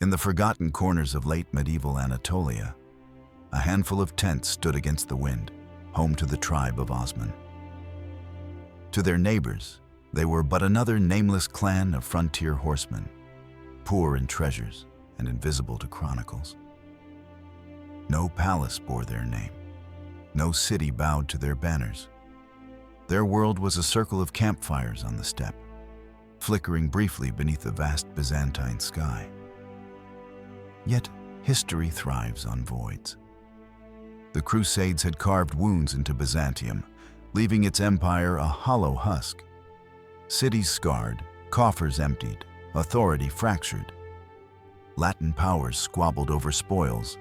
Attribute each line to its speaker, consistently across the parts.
Speaker 1: In the forgotten corners of late medieval Anatolia, a handful of tents stood against the wind, home to the tribe of Osman. To their neighbors, they were but another nameless clan of frontier horsemen, poor in treasures and invisible to chronicles. No palace bore their name. No city bowed to their banners. Their world was a circle of campfires on the steppe, flickering briefly beneath the vast Byzantine sky. Yet history thrives on voids. The Crusades had carved wounds into Byzantium, leaving its empire a hollow husk. Cities scarred, coffers emptied, authority fractured. Latin powers squabbled over spoils,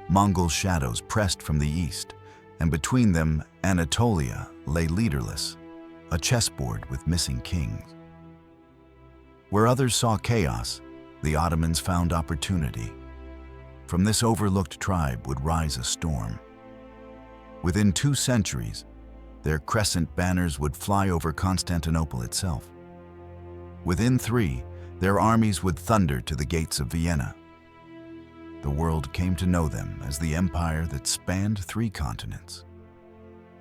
Speaker 1: Mongol shadows pressed from the east, and between them Anatolia lay leaderless, a chessboard with missing kings. Where others saw chaos, the Ottomans found opportunity. From this overlooked tribe would rise a storm. Within 2 centuries, their crescent banners would fly over Constantinople itself. Within 3, their armies would thunder to the gates of Vienna. The world came to know them as the empire that spanned 3 continents.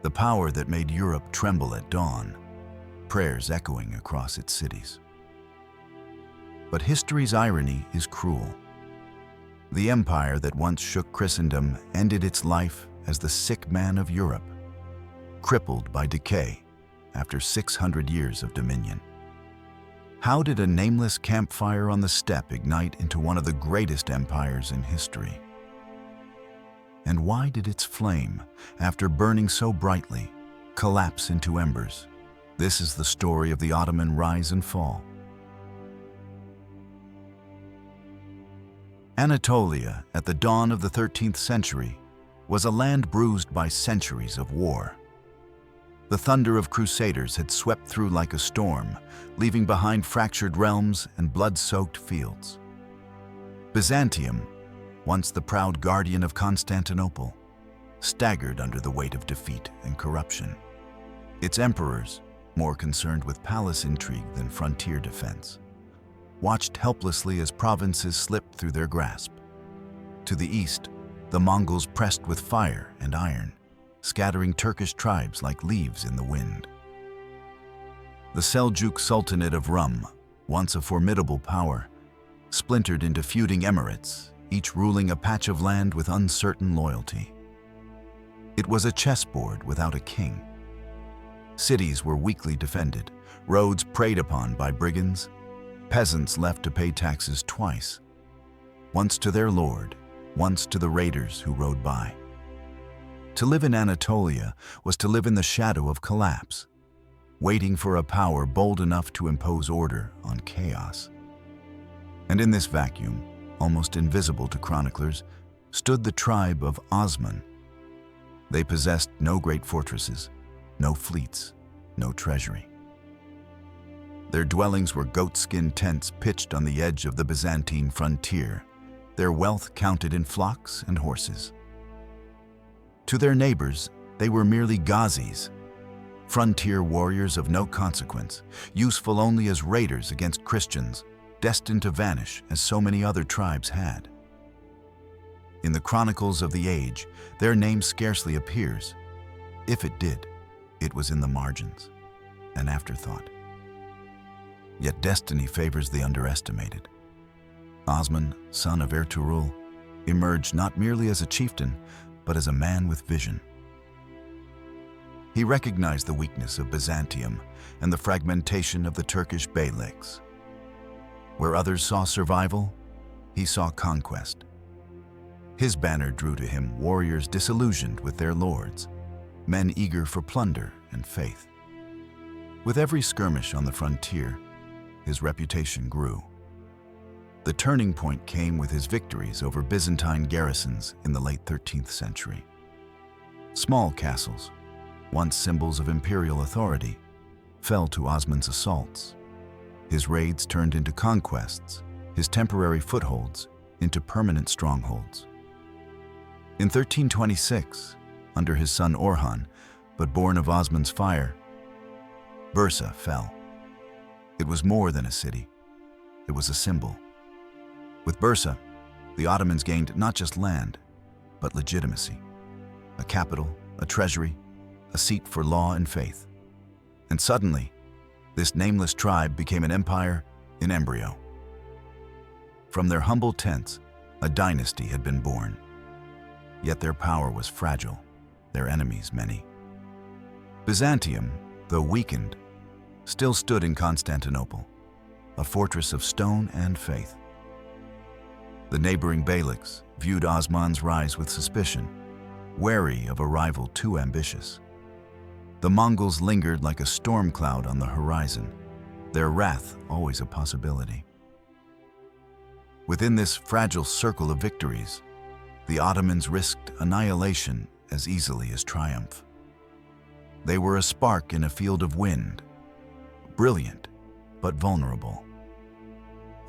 Speaker 1: The power that made Europe tremble at dawn, prayers echoing across its cities. But history's irony is cruel. The empire that once shook Christendom ended its life as the sick man of Europe, crippled by decay after 600 years of dominion. How did a nameless campfire on the steppe ignite into one of the greatest empires in history? And why did its flame, after burning so brightly, collapse into embers? This is the story of the Ottoman rise and fall. Anatolia, at the dawn of the 13th century, was a land bruised by centuries of war. The thunder of crusaders had swept through like a storm, leaving behind fractured realms and blood-soaked fields. Byzantium, once the proud guardian of Constantinople, staggered under the weight of defeat and corruption. Its emperors, more concerned with palace intrigue than frontier defense, watched helplessly as provinces slipped through their grasp. To the east, the Mongols pressed with fire and iron, scattering Turkish tribes like leaves in the wind. The Seljuk Sultanate of Rum, once a formidable power, splintered into feuding emirates, each ruling a patch of land with uncertain loyalty. It was a chessboard without a king. Cities were weakly defended, roads preyed upon by brigands, peasants left to pay taxes twice, once to their lord, once to the raiders who rode by. To live in Anatolia was to live in the shadow of collapse, waiting for a power bold enough to impose order on chaos. And in this vacuum, almost invisible to chroniclers, stood the tribe of Osman. They possessed no great fortresses, no fleets, no treasury. Their dwellings were goatskin tents pitched on the edge of the Byzantine frontier, their wealth counted in flocks and horses. To their neighbors, they were merely ghazis, frontier warriors of no consequence, useful only as raiders against Christians, destined to vanish as so many other tribes had. In the chronicles of the age, their name scarcely appears. If it did, it was in the margins, an afterthought. Yet destiny favors the underestimated. Osman, son of Ertugrul, emerged not merely as a chieftain, but as a man with vision. He recognized the weakness of Byzantium and the fragmentation of the Turkish beyliks. Where others saw survival, he saw conquest. His banner drew to him warriors disillusioned with their lords, men eager for plunder and faith. With every skirmish on the frontier, his reputation grew. The turning point came with his victories over Byzantine garrisons in the late 13th century. Small castles, once symbols of imperial authority, fell to Osman's assaults. His raids turned into conquests, his temporary footholds into permanent strongholds. In 1326, under his son Orhan, but born of Osman's fire, Bursa fell. It was more than a city. It was a symbol. With Bursa, the Ottomans gained not just land, but legitimacy. A capital, a treasury, a seat for law and faith. And suddenly, this nameless tribe became an empire in embryo. From their humble tents, a dynasty had been born. Yet their power was fragile, their enemies many. Byzantium, though weakened, still stood in Constantinople, a fortress of stone and faith. The neighboring beyliks viewed Osman's rise with suspicion, wary of a rival too ambitious. The Mongols lingered like a storm cloud on the horizon, their wrath always a possibility. Within this fragile circle of victories, the Ottomans risked annihilation as easily as triumph. They were a spark in a field of wind, brilliant but vulnerable.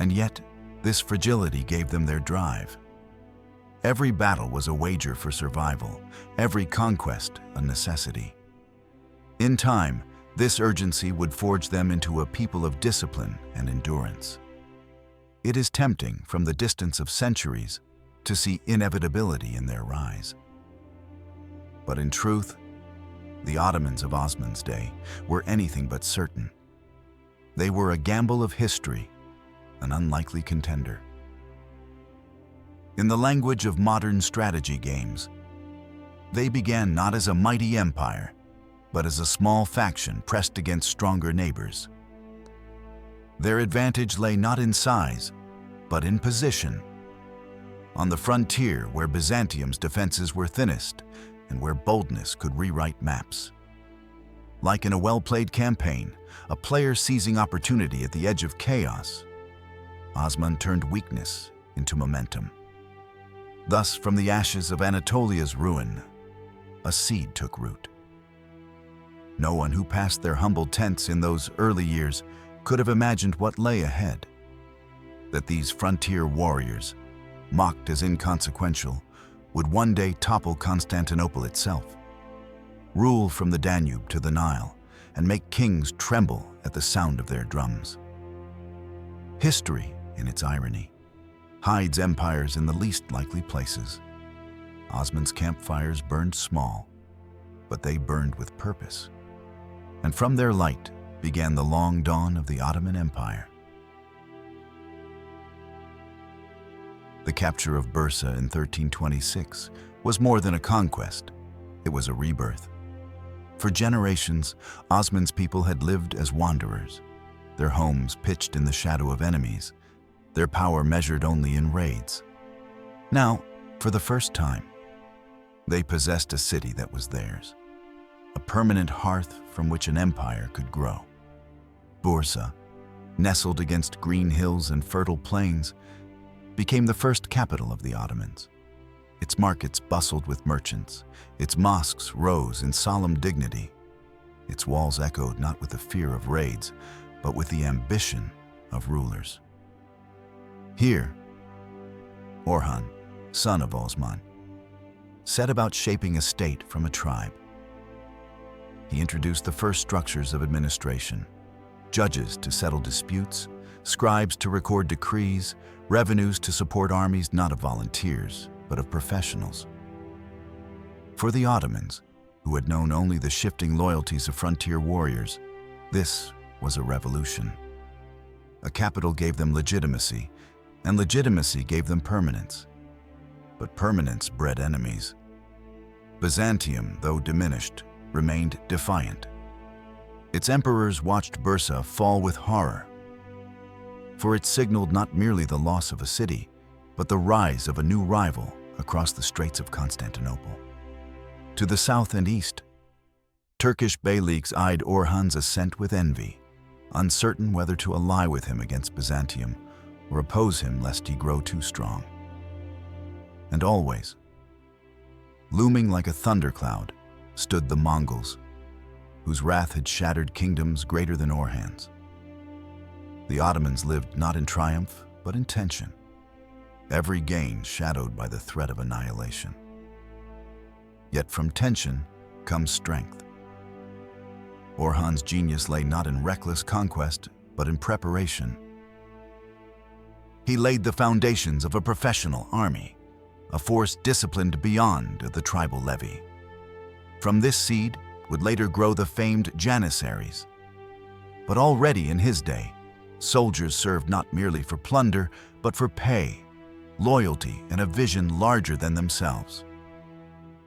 Speaker 1: And yet, this fragility gave them their drive. Every battle was a wager for survival, every conquest a necessity. In time, this urgency would forge them into a people of discipline and endurance. It is tempting, from the distance of centuries, to see inevitability in their rise. But in truth, the Ottomans of Osman's day were anything but certain. They were a gamble of history, an unlikely contender. In the language of modern strategy games, they began not as a mighty empire, but as a small faction pressed against stronger neighbors. Their advantage lay not in size, but in position. On the frontier where Byzantium's defenses were thinnest and where boldness could rewrite maps. Like in a well-played campaign, a player seizing opportunity at the edge of chaos, Osman turned weakness into momentum. Thus, from the ashes of Anatolia's ruin, a seed took root. No one who passed their humble tents in those early years could have imagined what lay ahead. That these frontier warriors, mocked as inconsequential, would one day topple Constantinople itself, rule from the Danube to the Nile, and make kings tremble at the sound of their drums. History, in its irony, hides empires in the least likely places. Osman's campfires burned small, but they burned with purpose. And from their light began the long dawn of the Ottoman Empire. The capture of Bursa in 1326 was more than a conquest, it was a rebirth. For generations, Osman's people had lived as wanderers, their homes pitched in the shadow of enemies, their power measured only in raids. Now, for the first time, they possessed a city that was theirs, a permanent hearth from which an empire could grow. Bursa, nestled against green hills and fertile plains, became the first capital of the Ottomans. Its markets bustled with merchants, its mosques rose in solemn dignity, its walls echoed not with the fear of raids, but with the ambition of rulers. Here, Orhan, son of Osman, set about shaping a state from a tribe. He introduced the first structures of administration, judges to settle disputes, scribes to record decrees, revenues to support armies not of volunteers, but of professionals. For the Ottomans, who had known only the shifting loyalties of frontier warriors, this was a revolution. A capital gave them legitimacy, and legitimacy gave them permanence. But permanence bred enemies. Byzantium, though diminished, remained defiant. Its emperors watched Bursa fall with horror, for it signaled not merely the loss of a city, but the rise of a new rival across the Straits of Constantinople. To the south and east, Turkish beyliks eyed Orhan's ascent with envy, uncertain whether to ally with him against Byzantium or oppose him lest he grow too strong. And always, looming like a thundercloud, stood the Mongols, whose wrath had shattered kingdoms greater than Orhan's. The Ottomans lived not in triumph, but in tension, every gain shadowed by the threat of annihilation. Yet from tension comes strength. Orhan's genius lay not in reckless conquest, but in preparation. He laid the foundations of a professional army, a force disciplined beyond the tribal levy. From this seed would later grow the famed Janissaries. But already in his day, soldiers served not merely for plunder, but for pay, loyalty, and a vision larger than themselves.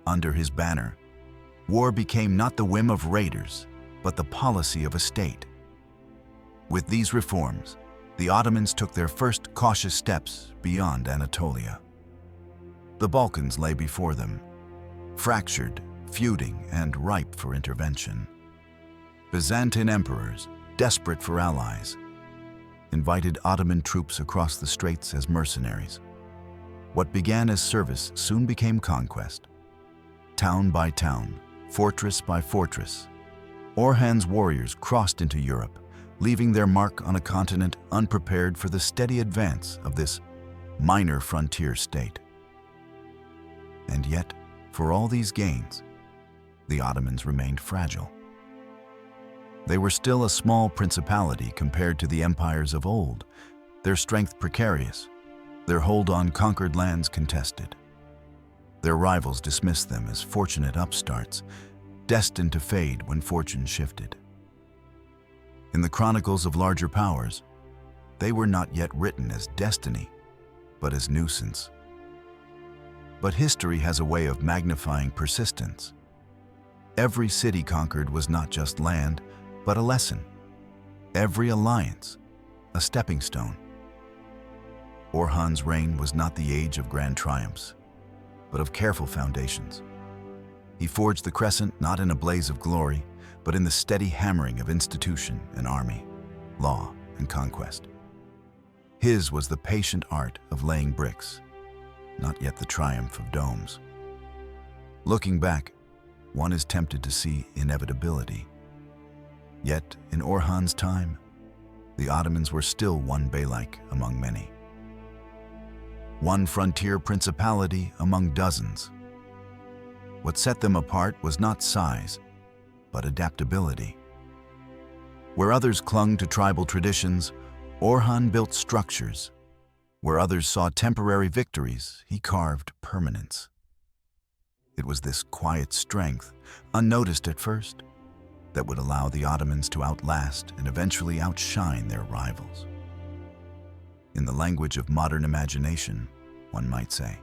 Speaker 1: Under his banner, war became not the whim of raiders, but the policy of a state. With these reforms, the Ottomans took their first cautious steps beyond Anatolia. The Balkans lay before them, fractured, feuding, and ripe for intervention. Byzantine emperors, desperate for allies, invited Ottoman troops across the straits as mercenaries. What began as service soon became conquest. Town by town, fortress by fortress, Orhan's warriors crossed into Europe, leaving their mark on a continent unprepared for the steady advance of this minor frontier state. And yet, for all these gains, the Ottomans remained fragile. They were still a small principality compared to the empires of old, their strength precarious, their hold on conquered lands contested. Their rivals dismissed them as fortunate upstarts, destined to fade when fortune shifted. In the chronicles of larger powers, they were not yet written as destiny, but as nuisance. But history has a way of magnifying persistence. Every city conquered was not just land, but a lesson. Every alliance, a stepping stone. Orhan's reign was not the age of grand triumphs, but of careful foundations. He forged the crescent not in a blaze of glory, but in the steady hammering of institution and army, law and conquest. His was the patient art of laying bricks, not yet the triumph of domes. Looking back, one is tempted to see inevitability. Yet, in Orhan's time, the Ottomans were still one beylik among many. One frontier principality among dozens. What set them apart was not size, but adaptability. Where others clung to tribal traditions, Orhan built structures. Where others saw temporary victories, he carved permanence. It was this quiet strength, unnoticed at first, that would allow the Ottomans to outlast and eventually outshine their rivals. In the language of modern imagination, one might say,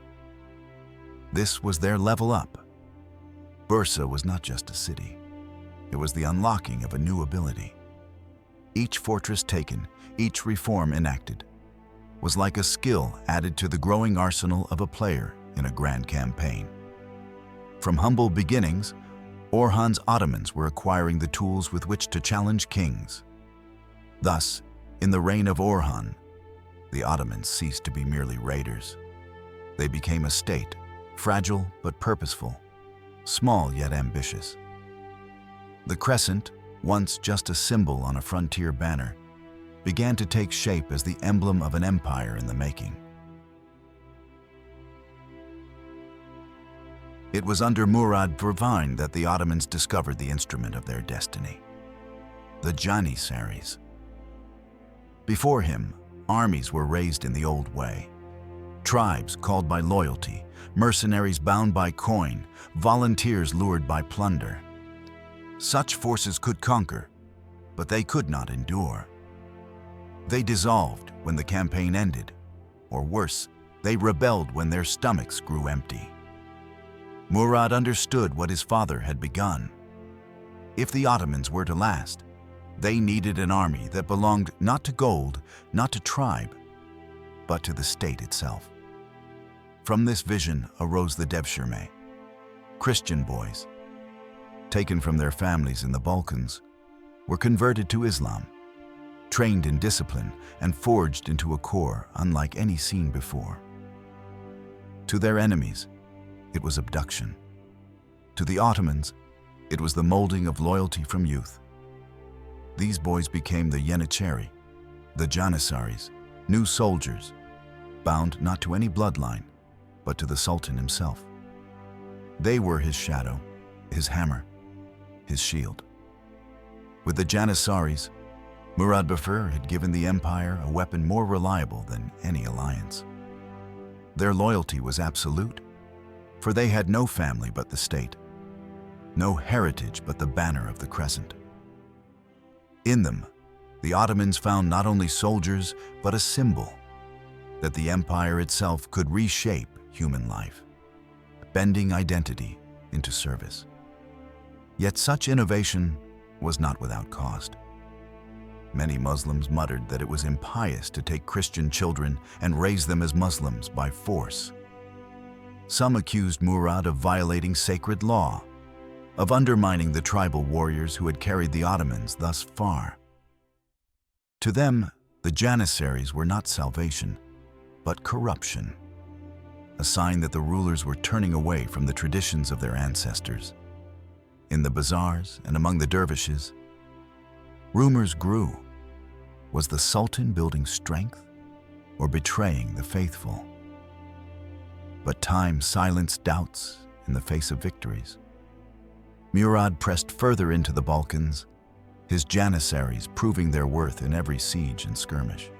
Speaker 1: this was their level up. Bursa was not just a city. It was the unlocking of a new ability. Each fortress taken, each reform enacted, was like a skill added to the growing arsenal of a player in a grand campaign. From humble beginnings, Orhan's Ottomans were acquiring the tools with which to challenge kings. Thus, in the reign of Orhan, the Ottomans ceased to be merely raiders. They became a state, fragile but purposeful, small yet ambitious. The crescent, once just a symbol on a frontier banner, began to take shape as the emblem of an empire in the making. It was under Murad Burvine that the Ottomans discovered the instrument of their destiny, the Janissaries. Before him, armies were raised in the old way. Tribes called by loyalty, mercenaries bound by coin, volunteers lured by plunder. Such forces could conquer, but they could not endure. They dissolved when the campaign ended, or worse, they rebelled when their stomachs grew empty. Murad understood what his father had begun. If the Ottomans were to last, they needed an army that belonged not to gold, not to tribe, but to the state itself. From this vision arose the Devshirme, Christian boys, taken from their families in the Balkans, were converted to Islam, trained in discipline, and forged into a core unlike any seen before. To their enemies, it was abduction. To the Ottomans, it was the molding of loyalty from youth. These boys became the Yenicheri, the Janissaries, new soldiers, bound not to any bloodline, but to the Sultan himself. They were his shadow, his hammer, his shield. With the Janissaries, Murad Bafur had given the empire a weapon more reliable than any alliance. Their loyalty was absolute, for they had no family but the state, no heritage but the banner of the crescent. In them, the Ottomans found not only soldiers, but a symbol that the empire itself could reshape human life, bending identity into service. Yet such innovation was not without cost. Many Muslims muttered that it was impious to take Christian children and raise them as Muslims by force. Some accused Murad of violating sacred law, of undermining the tribal warriors who had carried the Ottomans thus far. To them, the Janissaries were not salvation, but corruption, a sign that the rulers were turning away from the traditions of their ancestors. In the bazaars and among the dervishes, rumors grew. Was the Sultan building strength or betraying the faithful? But time silenced doubts in the face of victories. Murad pressed further into the Balkans, his Janissaries proving their worth in every siege and skirmish.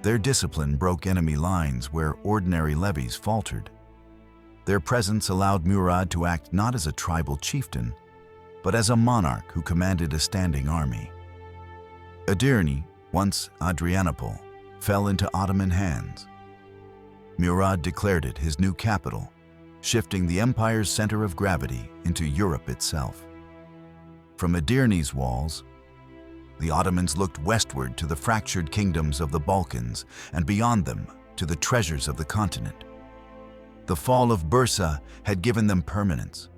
Speaker 1: Their discipline broke enemy lines where ordinary levies faltered. Their presence allowed Murad to act not as a tribal chieftain, but as a monarch who commanded a standing army. Edirne, once Adrianople, fell into Ottoman hands. Murad declared it his new capital, shifting the empire's center of gravity into Europe itself. From Edirne's walls, the Ottomans looked westward to the fractured kingdoms of the Balkans and beyond them to the treasures of the continent. The fall of Bursa had given them permanence.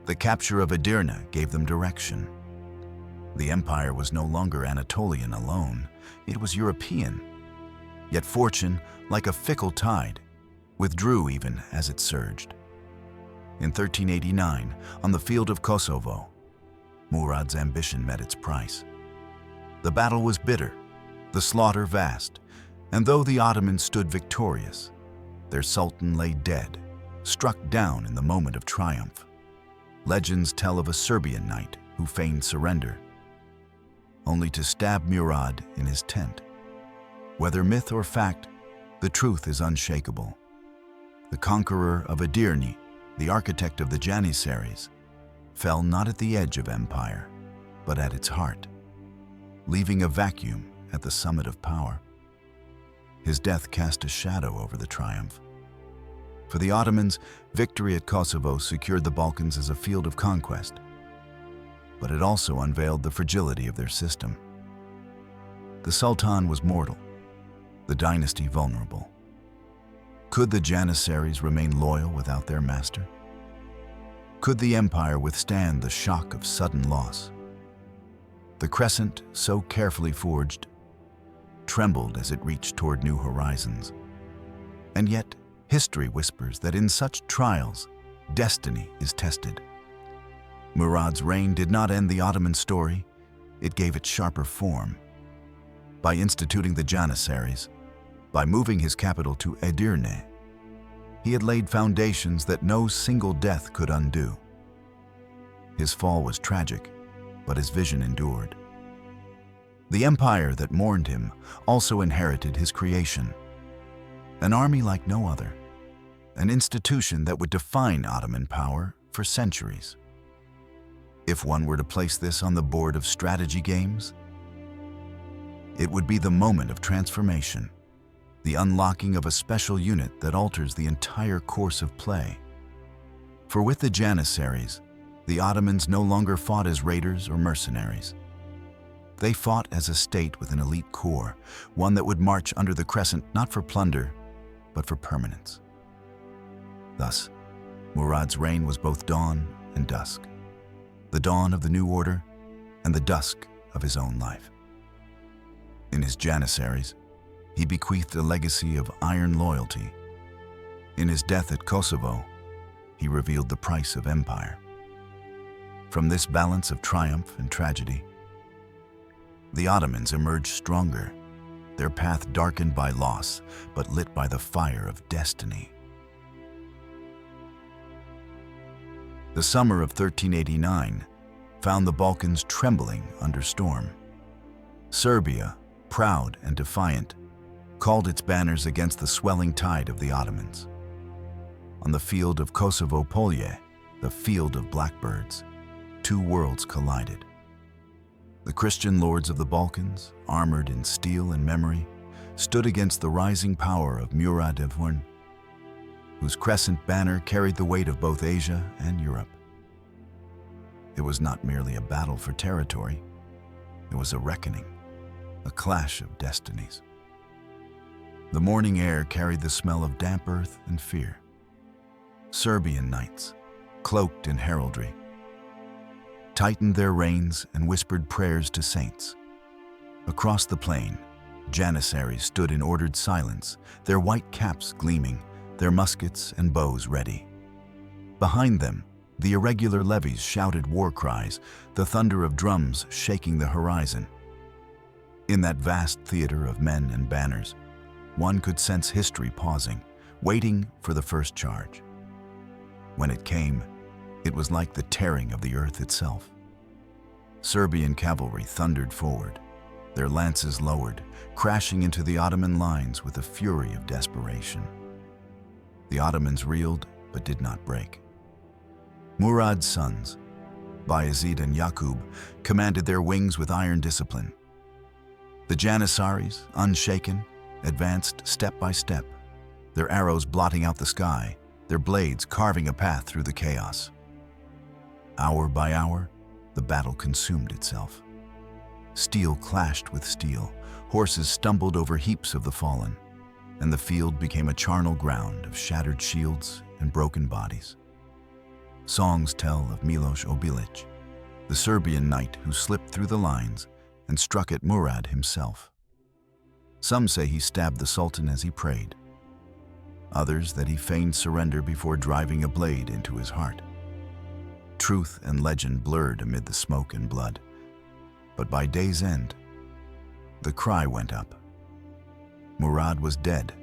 Speaker 1: The capture of Edirne gave them direction. The empire was no longer Anatolian alone, it was European. Yet fortune, like a fickle tide, withdrew even as it surged. In 1389, on the field of Kosovo, Murad's ambition met its price. The battle was bitter, the slaughter vast, and though the Ottomans stood victorious, their sultan lay dead, struck down in the moment of triumph. Legends tell of a Serbian knight who feigned surrender, only to stab Murad in his tent. Whether myth or fact, the truth is unshakable. The conqueror of Edirne, the architect of the Janissaries, fell not at the edge of empire, but at its heart, leaving a vacuum at the summit of power. His death cast a shadow over the triumph. For the Ottomans, victory at Kosovo secured the Balkans as a field of conquest, but it also unveiled the fragility of their system. The Sultan was mortal, the dynasty vulnerable. Could the Janissaries remain loyal without their master? Could the empire withstand the shock of sudden loss? The crescent, so carefully forged, trembled as it reached toward new horizons. And yet, history whispers that in such trials, destiny is tested. Murad's reign did not end the Ottoman story, it gave it sharper form. By instituting the Janissaries, by moving his capital to Edirne, he had laid foundations that no single death could undo. His fall was tragic, but his vision endured. The empire that mourned him also inherited his creation, an army like no other, an institution that would define Ottoman power for centuries. If one were to place this on the board of strategy games, it would be the moment of transformation, the unlocking of a special unit that alters the entire course of play. For with the Janissaries, the Ottomans no longer fought as raiders or mercenaries. They fought as a state with an elite core, one that would march under the crescent not for plunder, but for permanence. Thus, Murad's reign was both dawn and dusk, the dawn of the new order and the dusk of his own life. In his Janissaries, he bequeathed a legacy of iron loyalty. In his death at Kosovo, he revealed the price of empire. From this balance of triumph and tragedy, the Ottomans emerged stronger, their path darkened by loss, but lit by the fire of destiny. The summer of 1389 found the Balkans trembling under storm. Serbia, proud and defiant, called its banners against the swelling tide of the Ottomans. On the field of Kosovo Polje, the field of blackbirds, two worlds collided. The Christian lords of the Balkans, armored in steel and memory, stood against the rising power of Murad of Horn, whose crescent banner carried the weight of both Asia and Europe. It was not merely a battle for territory, it was a reckoning, a clash of destinies. The morning air carried the smell of damp earth and fear. Serbian knights, cloaked in heraldry, tightened their reins and whispered prayers to saints. Across the plain, Janissaries stood in ordered silence, their white caps gleaming, their muskets and bows ready. Behind them, the irregular levies shouted war cries, the thunder of drums shaking the horizon. In that vast theater of men and banners, one could sense history pausing, waiting for the first charge. When it came, it was like the tearing of the earth itself. Serbian cavalry thundered forward, their lances lowered, crashing into the Ottoman lines with the fury of desperation. The Ottomans reeled but did not break. Murad's sons, Bayezid and Yaqub, commanded their wings with iron discipline. The Janissaries, unshaken, advanced step by step, their arrows blotting out the sky, their blades carving a path through the chaos. Hour by hour, the battle consumed itself. Steel clashed with steel, horses stumbled over heaps of the fallen, and the field became a charnel ground of shattered shields and broken bodies. Songs tell of Miloš Obilić, the Serbian knight who slipped through the lines and struck at Murad himself. Some say he stabbed the Sultan as he prayed. Others that he feigned surrender before driving a blade into his heart. Truth and legend blurred amid the smoke and blood. But by day's end, the cry went up. Murad was dead.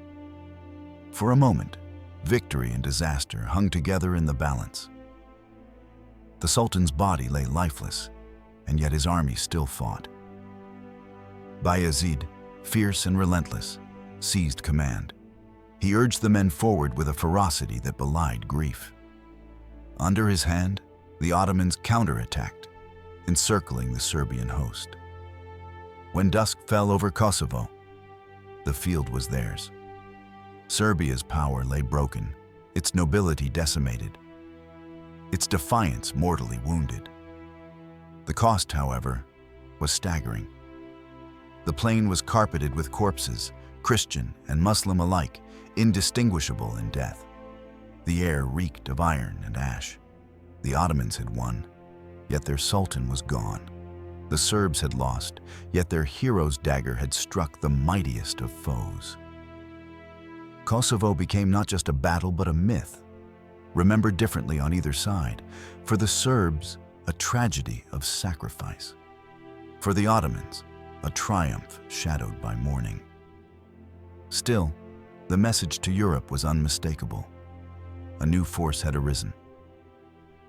Speaker 1: For a moment, victory and disaster hung together in the balance. The Sultan's body lay lifeless, and yet his army still fought. Bayezid, fierce and relentless, seized command. He urged the men forward with a ferocity that belied grief. Under his hand, the Ottomans counterattacked, encircling the Serbian host. When dusk fell over Kosovo, the field was theirs. Serbia's power lay broken, its nobility decimated, its defiance mortally wounded. The cost, however, was staggering. The plain was carpeted with corpses, Christian and Muslim alike, indistinguishable in death. The air reeked of iron and ash. The Ottomans had won, yet their sultan was gone. The Serbs had lost, yet their hero's dagger had struck the mightiest of foes. Kosovo became not just a battle but a myth, remembered differently on either side. For the Serbs, a tragedy of sacrifice. For the Ottomans, a triumph shadowed by mourning. Still, the message to Europe was unmistakable. A new force had arisen,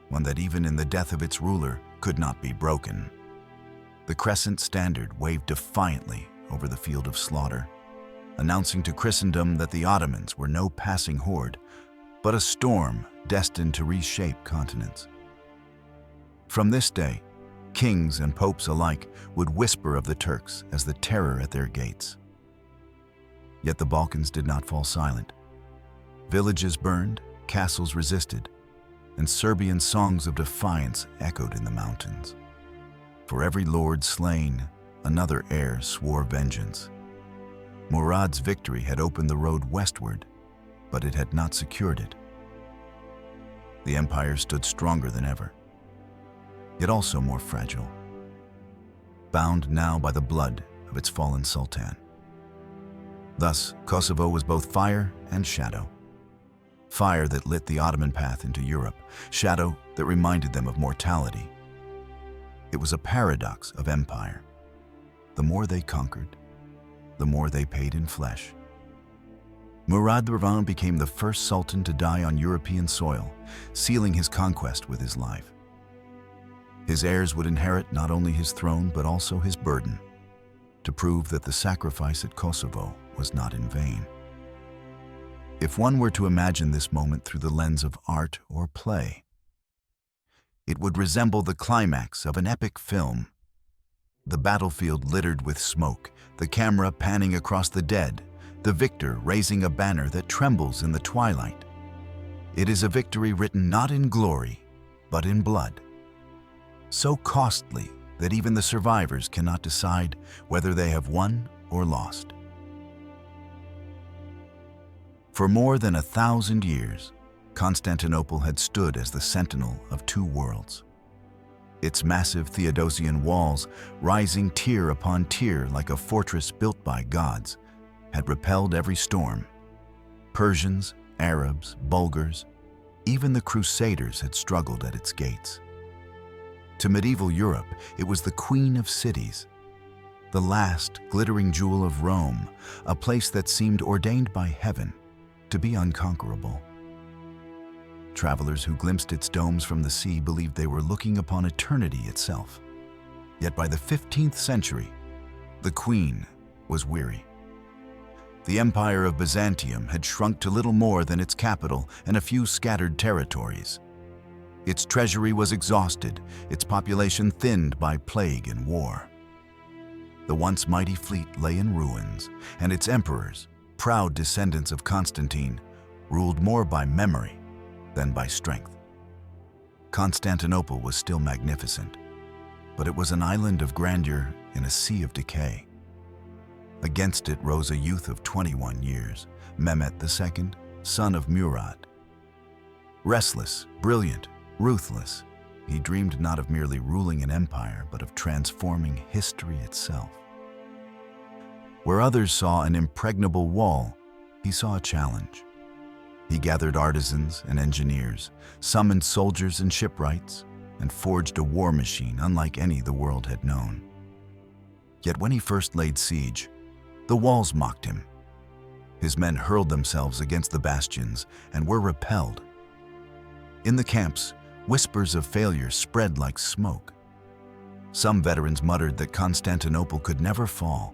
Speaker 1: one that even in the death of its ruler could not be broken. The crescent standard waved defiantly over the field of slaughter, announcing to Christendom that the Ottomans were no passing horde, but a storm destined to reshape continents. From this day, kings and popes alike would whisper of the Turks as the terror at their gates. Yet the Balkans did not fall silent. Villages burned, castles resisted, and Serbian songs of defiance echoed in the mountains. For every lord slain, another heir swore vengeance. Murad's victory had opened the road westward, but it had not secured it. The empire stood stronger than ever, yet also more fragile, bound now by the blood of its fallen sultan. Thus, Kosovo was both fire and shadow. Fire that lit the Ottoman path into Europe, shadow that reminded them of mortality. It was a paradox of empire. The more they conquered, the more they paid in flesh. Murad Revan became the first sultan to die on European soil, sealing his conquest with his life. His heirs would inherit not only his throne but also his burden. to prove that the sacrifice at Kosovo was not in vain. If one were to imagine this moment through the lens of art or play, it would resemble the climax of an epic film. The battlefield littered with smoke, the camera panning across the dead, the victor raising a banner that trembles in the twilight. It is a victory written not in glory, but in blood. So costly that even the survivors cannot decide whether they have won or lost. For more than 1,000 years, Constantinople had stood as the sentinel of two worlds. Its massive Theodosian walls, rising tier upon tier like a fortress built by gods, had repelled every storm. Persians, Arabs, Bulgars, even the Crusaders had struggled at its gates. To medieval Europe, it was the queen of cities, the last glittering jewel of Rome, a place that seemed ordained by heaven to be unconquerable. Travelers who glimpsed its domes from the sea believed they were looking upon eternity itself. Yet by the 15th century, the queen was weary. The Empire of Byzantium had shrunk to little more than its capital and a few scattered territories. Its treasury was exhausted, its population thinned by plague and war. The once mighty fleet lay in ruins, and its emperors, proud descendants of Constantine, ruled more by memory than by strength. Constantinople was still magnificent, but it was an island of grandeur in a sea of decay. Against it rose a youth of 21 years, Mehmet II, son of Murad. Restless, brilliant, ruthless, he dreamed not of merely ruling an empire, but of transforming history itself. Where others saw an impregnable wall, he saw a challenge. He gathered artisans and engineers, summoned soldiers and shipwrights, and forged a war machine unlike any the world had known. Yet when he first laid siege, the walls mocked him. His men hurled themselves against the bastions and were repelled. In the camps, whispers of failure spread like smoke. Some veterans muttered that Constantinople could never fall,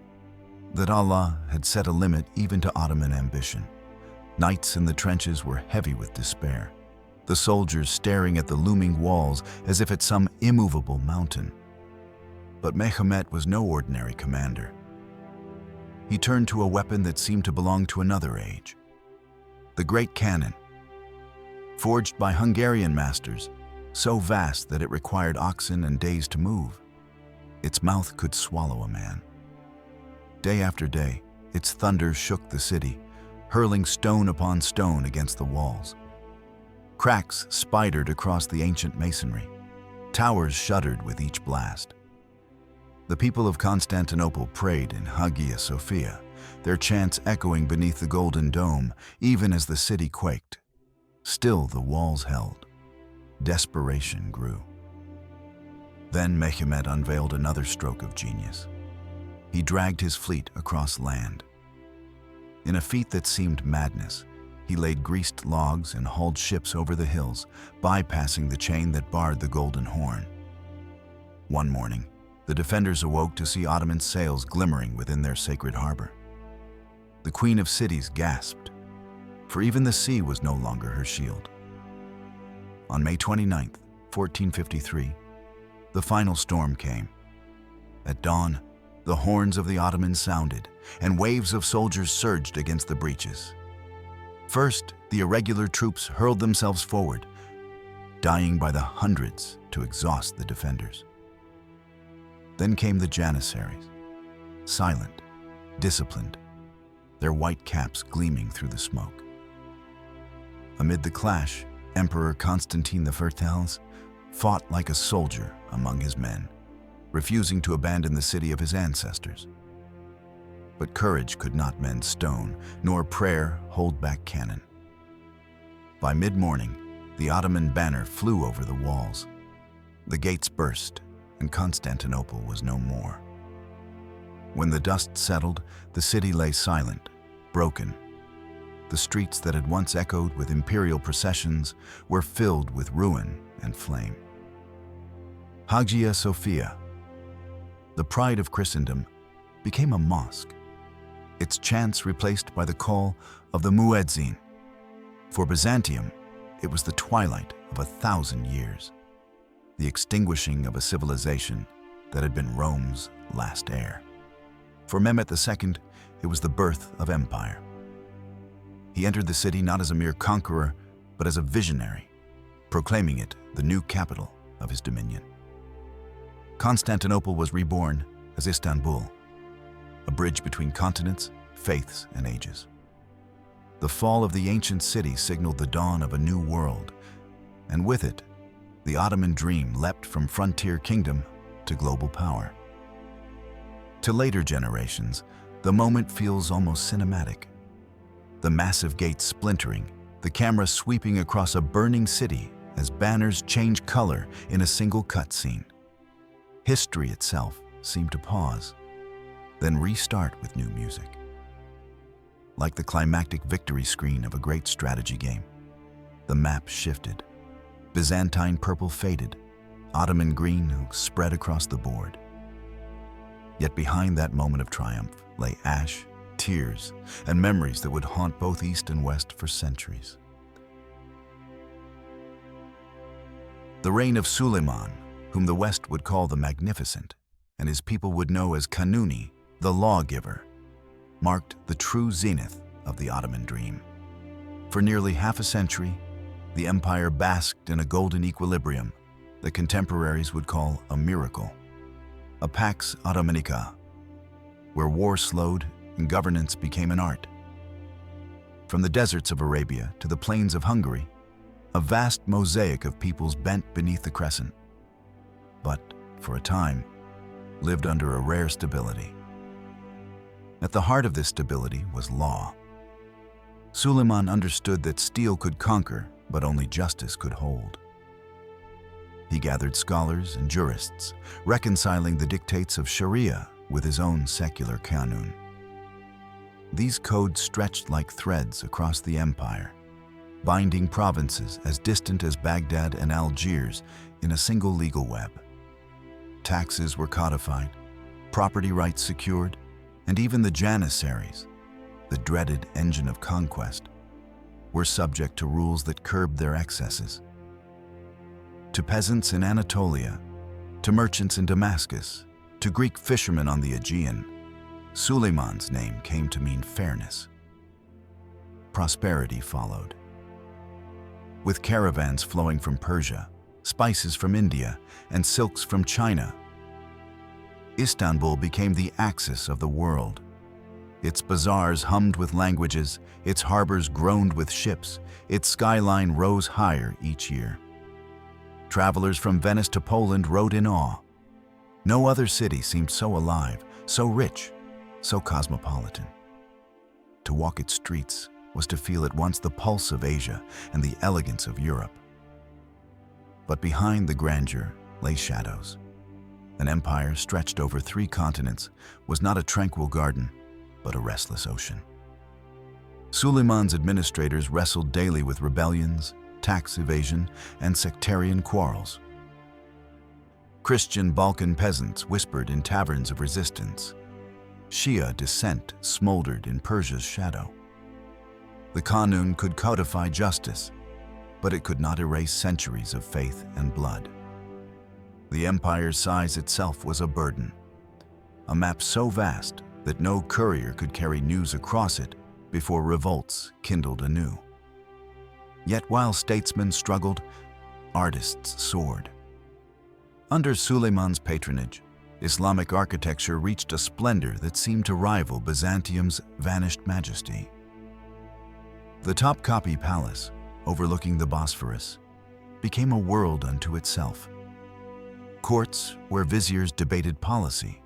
Speaker 1: that Allah had set a limit even to Ottoman ambition. Nights in the trenches were heavy with despair, the soldiers staring at the looming walls as if at some immovable mountain. But Mehmet was no ordinary commander. He turned to a weapon that seemed to belong to another age. The great cannon, forged by Hungarian masters, so vast that it required oxen and days to move. Its mouth could swallow a man. Day after day, its thunder shook the city, hurling stone upon stone against the walls. Cracks spidered across the ancient masonry. Towers shuddered with each blast. The people of Constantinople prayed in Hagia Sophia, their chants echoing beneath the golden dome, even as the city quaked. Still the walls held. Desperation grew. Then Mehmet unveiled another stroke of genius. He dragged his fleet across land. In a feat that seemed madness, he laid greased logs and hauled ships over the hills, bypassing the chain that barred the Golden Horn. One morning, the defenders awoke to see Ottoman sails glimmering within their sacred harbor. The Queen of Cities gasped, for even the sea was no longer her shield. On May 29, 1453, the final storm came. At dawn, the horns of the Ottomans sounded, and waves of soldiers surged against the breaches. First, the irregular troops hurled themselves forward, dying by the hundreds to exhaust the defenders. Then came the Janissaries, silent, disciplined, their white caps gleaming through the smoke. Amid the clash, Emperor Constantine I fought like a soldier among his men, refusing to abandon the city of his ancestors. But courage could not mend stone, nor prayer hold back cannon. By mid-morning, the Ottoman banner flew over the walls. The gates burst, and Constantinople was no more. When the dust settled, the city lay silent, broken. The streets that had once echoed with imperial processions were filled with ruin and flame. Hagia Sophia, the pride of Christendom, became a mosque, its chants replaced by the call of the muezzin. For Byzantium, it was the twilight of 1,000 years, the extinguishing of a civilization that had been Rome's last heir. For Mehmet II, it was the birth of empire. He entered the city not as a mere conqueror, but as a visionary, proclaiming it the new capital of his dominion. Constantinople was reborn as Istanbul, a bridge between continents, faiths, and ages. The fall of the ancient city signaled the dawn of a new world, and with it, the Ottoman dream leapt from frontier kingdom to global power. To later generations, the moment feels almost cinematic. The massive gates splintering, the camera sweeping across a burning city as banners change color in a single cutscene. History itself seemed to pause, then restart with new music. Like the climactic victory screen of a great strategy game, the map shifted. Byzantine purple faded, Ottoman green spread across the board. Yet behind that moment of triumph lay ash, tears, and memories that would haunt both East and West for centuries. The reign of Suleiman, whom the West would call the Magnificent, and his people would know as Kanuni, the lawgiver, marked the true zenith of the Ottoman dream. For nearly half a century, the empire basked in a golden equilibrium that contemporaries would call a miracle, a Pax Ottomanica, where war slowed and governance became an art. From the deserts of Arabia to the plains of Hungary, a vast mosaic of peoples bent beneath the crescent, but, for a time, lived under a rare stability. At the heart of this stability was law. Suleiman understood that steel could conquer, but only justice could hold. He gathered scholars and jurists, reconciling the dictates of Sharia with his own secular kanun. These codes stretched like threads across the empire, binding provinces as distant as Baghdad and Algiers in a single legal web. Taxes were codified, property rights secured, and even the Janissaries, the dreaded engine of conquest, were subject to rules that curbed their excesses. To peasants in Anatolia, to merchants in Damascus, to Greek fishermen on the Aegean, Suleiman's name came to mean fairness. Prosperity followed. With caravans flowing from Persia, spices from India, and silks from China, Istanbul became the axis of the world. Its bazaars hummed with languages, its harbors groaned with ships, its skyline rose higher each year. Travelers from Venice to Poland rode in awe. No other city seemed so alive, so rich, so cosmopolitan. To walk its streets was to feel at once the pulse of Asia and the elegance of Europe. But behind the grandeur lay shadows. An empire stretched over 3 continents was not a tranquil garden, but a restless ocean. Suleiman's administrators wrestled daily with rebellions, tax evasion, and sectarian quarrels. Christian Balkan peasants whispered in taverns of resistance. Shia dissent smoldered in Persia's shadow. The Kanun could codify justice, but it could not erase centuries of faith and blood. The empire's size itself was a burden, a map so vast that no courier could carry news across it before revolts kindled anew. Yet while statesmen struggled, artists soared. Under Suleiman's patronage, Islamic architecture reached a splendor that seemed to rival Byzantium's vanished majesty. The Topkapi Palace, overlooking the Bosphorus, became a world unto itself. Courts where viziers debated policy,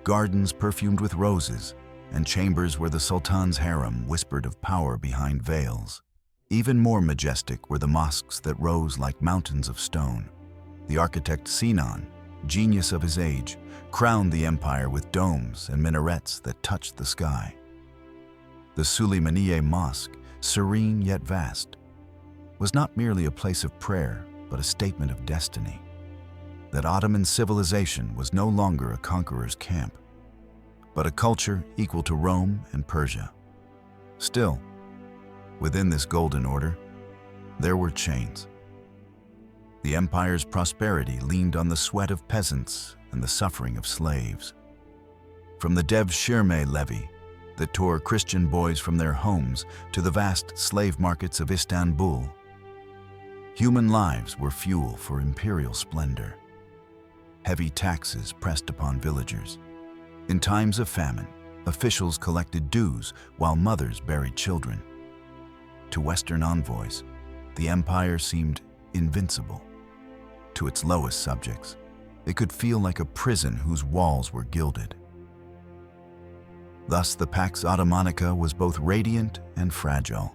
Speaker 1: gardens perfumed with roses, and chambers where the Sultan's harem whispered of power behind veils. Even more majestic were the mosques that rose like mountains of stone. The architect Sinan, genius of his age, crowned the empire with domes and minarets that touched the sky. The Suleymaniye Mosque, serene yet vast, was not merely a place of prayer, but a statement of destiny. That Ottoman civilization was no longer a conqueror's camp, but a culture equal to Rome and Persia. Still, within this golden order, there were chains. The empire's prosperity leaned on the sweat of peasants and the suffering of slaves. From the Dev Shirme levy that tore Christian boys from their homes to the vast slave markets of Istanbul, human lives were fuel for imperial splendor. Heavy taxes pressed upon villagers. In times of famine, officials collected dues while mothers buried children. To Western envoys, the empire seemed invincible. To its lowest subjects, it could feel like a prison whose walls were gilded. Thus, the Pax Ottomanica was both radiant and fragile.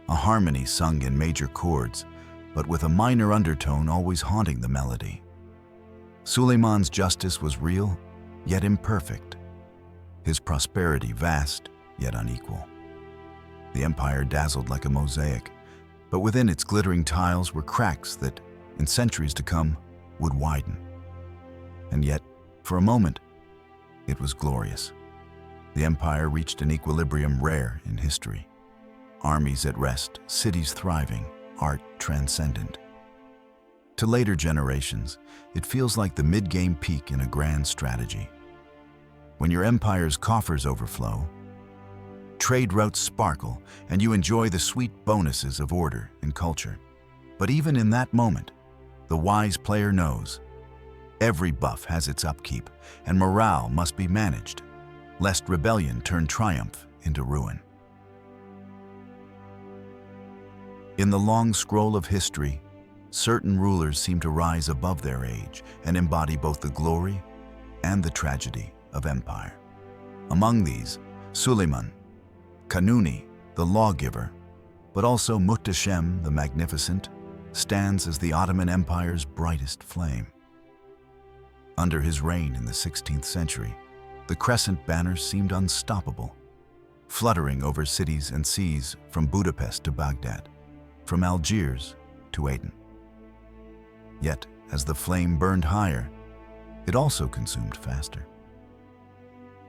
Speaker 1: A harmony sung in major chords, but with a minor undertone always haunting the melody. Suleiman's justice was real, yet imperfect. His prosperity vast, yet unequal. The empire dazzled like a mosaic, but within its glittering tiles were cracks that, in centuries to come, would widen. And yet, for a moment, it was glorious. The empire reached an equilibrium rare in history. Armies at rest, cities thriving, art transcendent. To later generations, it feels like the mid-game peak in a grand strategy. When your empire's coffers overflow, trade routes sparkle, and you enjoy the sweet bonuses of order and culture. But even in that moment, the wise player knows every buff has its upkeep, and morale must be managed, lest rebellion turn triumph into ruin. In the long scroll of history, certain rulers seem to rise above their age and embody both the glory and the tragedy of empire. Among these, Suleiman, Kanuni, the lawgiver, but also Muhtasham, the magnificent, stands as the Ottoman Empire's brightest flame. Under his reign in the 16th century, the crescent banner seemed unstoppable, fluttering over cities and seas from Budapest to Baghdad, from Algiers to Aden. Yet, as the flame burned higher, it also consumed faster.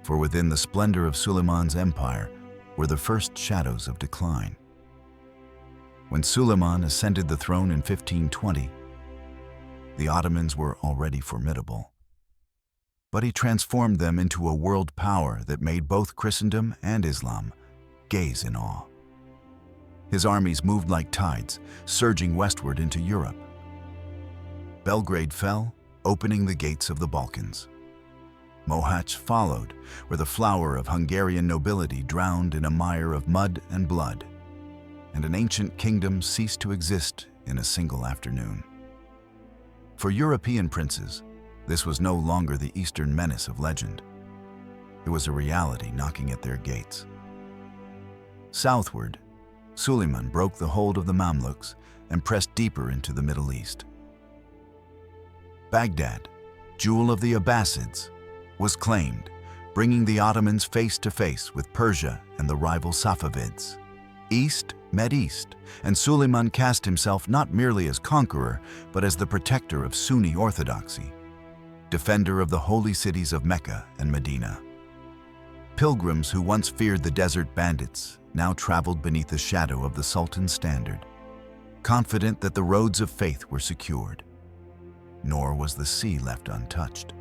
Speaker 1: For within the splendor of Suleiman's empire were the first shadows of decline. When Suleiman ascended the throne in 1520, the Ottomans were already formidable. But he transformed them into a world power that made both Christendom and Islam gaze in awe. His armies moved like tides, surging westward into Europe. Belgrade fell, opening the gates of the Balkans. Mohacs followed, where the flower of Hungarian nobility drowned in a mire of mud and blood, and an ancient kingdom ceased to exist in a single afternoon. For European princes, this was no longer the Eastern menace of legend. It was a reality knocking at their gates. Southward, Suleiman broke the hold of the Mamluks and pressed deeper into the Middle East. Baghdad, jewel of the Abbasids, was claimed, bringing the Ottomans face to face with Persia and the rival Safavids. East met east, and Suleiman cast himself not merely as conqueror, but as the protector of Sunni orthodoxy, defender of the holy cities of Mecca and Medina. Pilgrims who once feared the desert bandits now traveled beneath the shadow of the Sultan's standard, confident that the roads of faith were secured. Nor was the sea left untouched.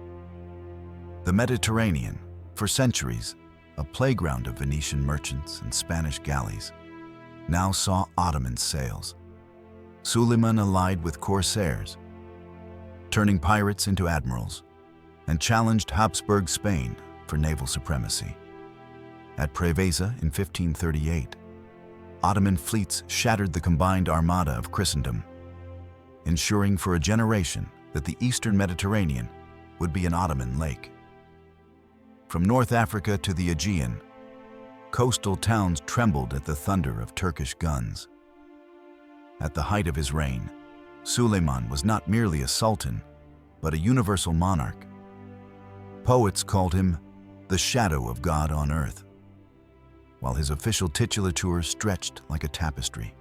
Speaker 1: The Mediterranean, for centuries, a playground of Venetian merchants and Spanish galleys, now saw Ottoman sails. Suleiman allied with corsairs, turning pirates into admirals, and challenged Habsburg Spain for naval supremacy. At Preveza in 1538, Ottoman fleets shattered the combined armada of Christendom, ensuring for a generation that the eastern Mediterranean would be an Ottoman lake. From North Africa to the Aegean, coastal towns trembled at the thunder of Turkish guns. At the height of his reign, Suleiman was not merely a sultan, but a universal monarch. Poets called him the shadow of God on earth, while his official titulature stretched like a tapestry.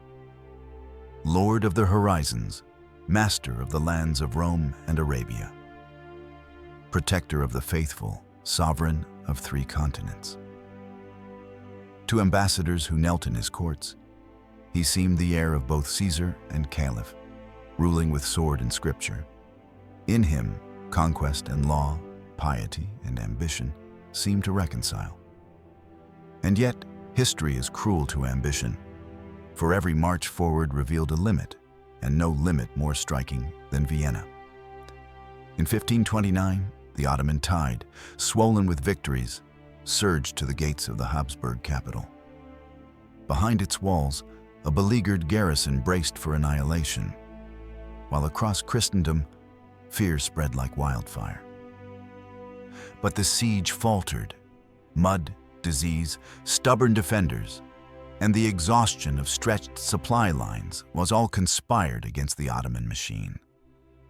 Speaker 1: Lord of the horizons, master of the lands of Rome and Arabia, protector of the faithful, sovereign of 3 continents. To ambassadors who knelt in his courts, he seemed the heir of both Caesar and Caliph, ruling with sword and scripture. In him, conquest and law, piety and ambition seemed to reconcile. And yet, history is cruel to ambition, for every march forward revealed a limit, and no limit more striking than Vienna. In 1529, the Ottoman tide, swollen with victories, surged to the gates of the Habsburg capital. Behind its walls, a beleaguered garrison braced for annihilation, while across Christendom, fear spread like wildfire. But the siege faltered. Mud, disease, stubborn defenders, and the exhaustion of stretched supply lines was all conspired against the Ottoman machine.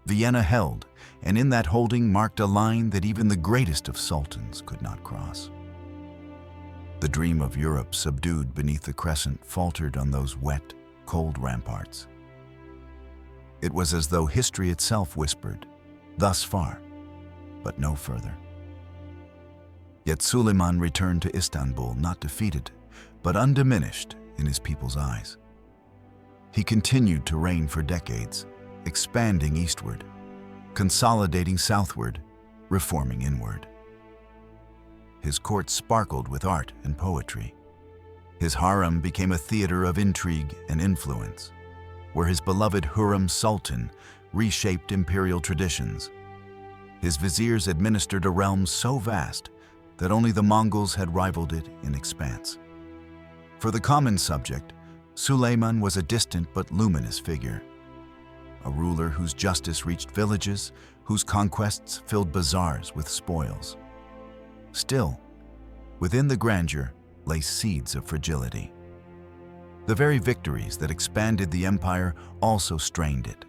Speaker 1: Vienna held, and in that holding marked a line that even the greatest of sultans could not cross. The dream of Europe subdued beneath the crescent faltered on those wet, cold ramparts. It was as though history itself whispered, "Thus far, but no further." Yet Suleiman returned to Istanbul not defeated, but undiminished in his people's eyes. He continued to reign for decades, expanding eastward, consolidating southward, reforming inward. His court sparkled with art and poetry. His harem became a theater of intrigue and influence, where his beloved Hurrem Sultan reshaped imperial traditions. His viziers administered a realm so vast that only the Mongols had rivaled it in expanse. For the common subject, Suleiman was a distant but luminous figure, a ruler whose justice reached villages, whose conquests filled bazaars with spoils. Still, within the grandeur lay seeds of fragility. The very victories that expanded the empire also strained it.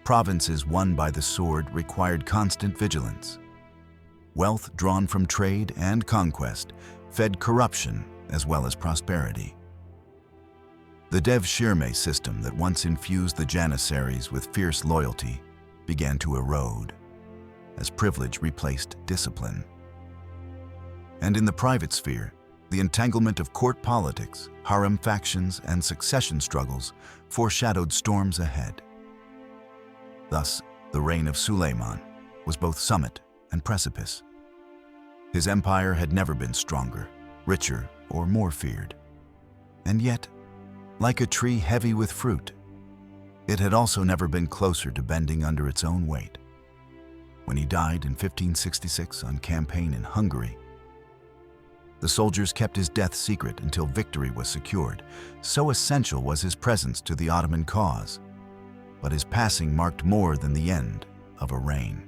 Speaker 1: Provinces won by the sword required constant vigilance. Wealth drawn from trade and conquest fed corruption as well as prosperity. The Devshirme system that once infused the Janissaries with fierce loyalty began to erode as privilege replaced discipline. And in the private sphere, the entanglement of court politics, harem factions, and succession struggles foreshadowed storms ahead. Thus, the reign of Suleiman was both summit and precipice. His empire had never been stronger, richer, or more feared. And yet, like a tree heavy with fruit, it had also never been closer to bending under its own weight. When he died in 1566 on campaign in Hungary, the soldiers kept his death secret until victory was secured. So essential was his presence to the Ottoman cause. But his passing marked more than the end of a reign.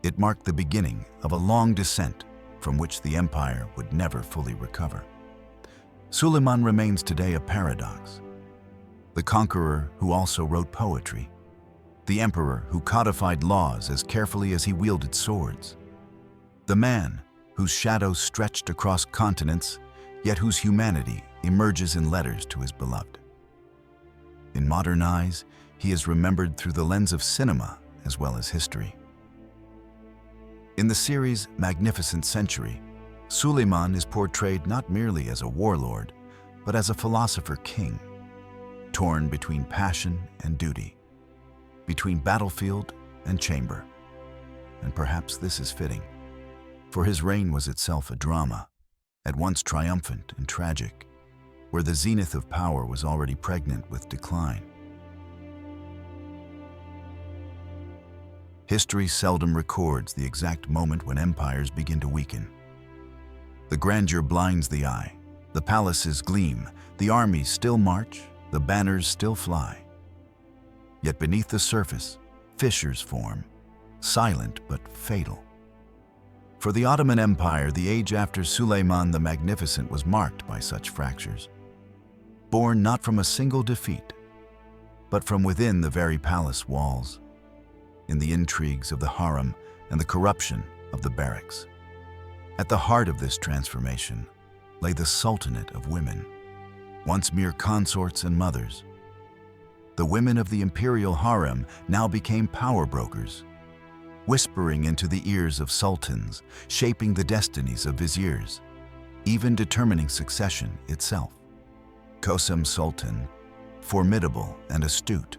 Speaker 1: It marked the beginning of a long descent from which the empire would never fully recover. Suleiman remains today a paradox. The conqueror who also wrote poetry. The emperor who codified laws as carefully as he wielded swords. The man whose shadow stretched across continents, yet whose humanity emerges in letters to his beloved. In modern eyes, he is remembered through the lens of cinema as well as history. In the series Magnificent Century, Suleiman is portrayed not merely as a warlord, but as a philosopher king, torn between passion and duty, between battlefield and chamber. And perhaps this is fitting, for his reign was itself a drama, at once triumphant and tragic, where the zenith of power was already pregnant with decline. History seldom records the exact moment when empires begin to weaken. The grandeur blinds the eye, the palaces gleam, the armies still march, the banners still fly. Yet beneath the surface, fissures form, silent but fatal. For the Ottoman Empire, the age after Suleiman the Magnificent was marked by such fractures, born not from a single defeat, but from within the very palace walls, in the intrigues of the harem and the corruption of the barracks. At the heart of this transformation lay the sultanate of women, once mere consorts and mothers. The women of the imperial harem now became power brokers, whispering into the ears of sultans, shaping the destinies of viziers, even determining succession itself. Kösem Sultan, formidable and astute,